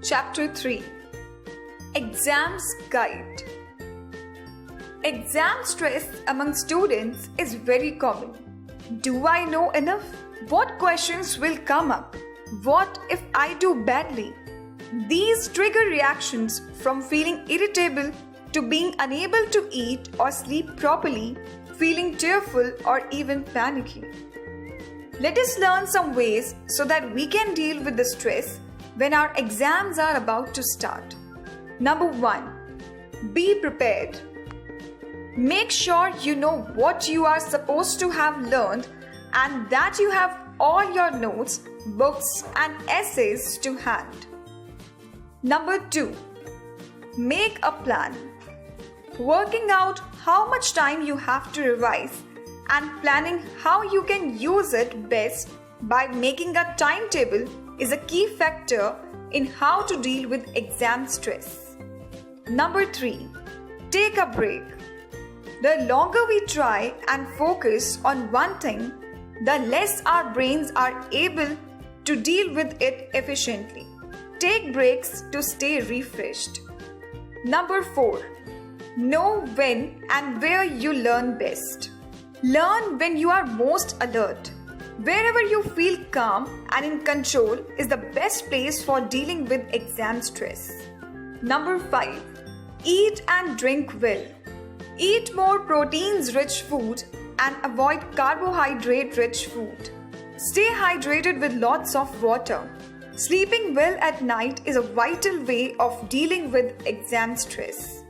Chapter 3 Exams Guide. Exam stress among students is very common. Do I know enough? What questions will come up? What if I do badly? These trigger reactions from feeling irritable to being unable to eat or sleep properly, feeling tearful or even panicky. Let us learn some ways so that we can deal with the stress when our exams are about to start. Number 1. Be prepared. Make sure you know what you are supposed to have learned and that you have all your notes, books and essays to hand. Number 2. Make a plan. Working out how much time you have to revise and planning how you can use it best by making a timetable is a key factor in how to deal with exam stress. Number 3. Take a break. The longer we try and focus on one thing, the less our brains are able to deal with it efficiently. Take breaks to stay refreshed. Number 4. Know when and where you learn best. Learn when you are most alert. Wherever you feel calm and in control is the best place for dealing with exam stress. Number 5. Eat and drink well. Eat more proteins-rich food and avoid carbohydrate-rich food. Stay hydrated with lots of water. Sleeping well at night is a vital way of dealing with exam stress.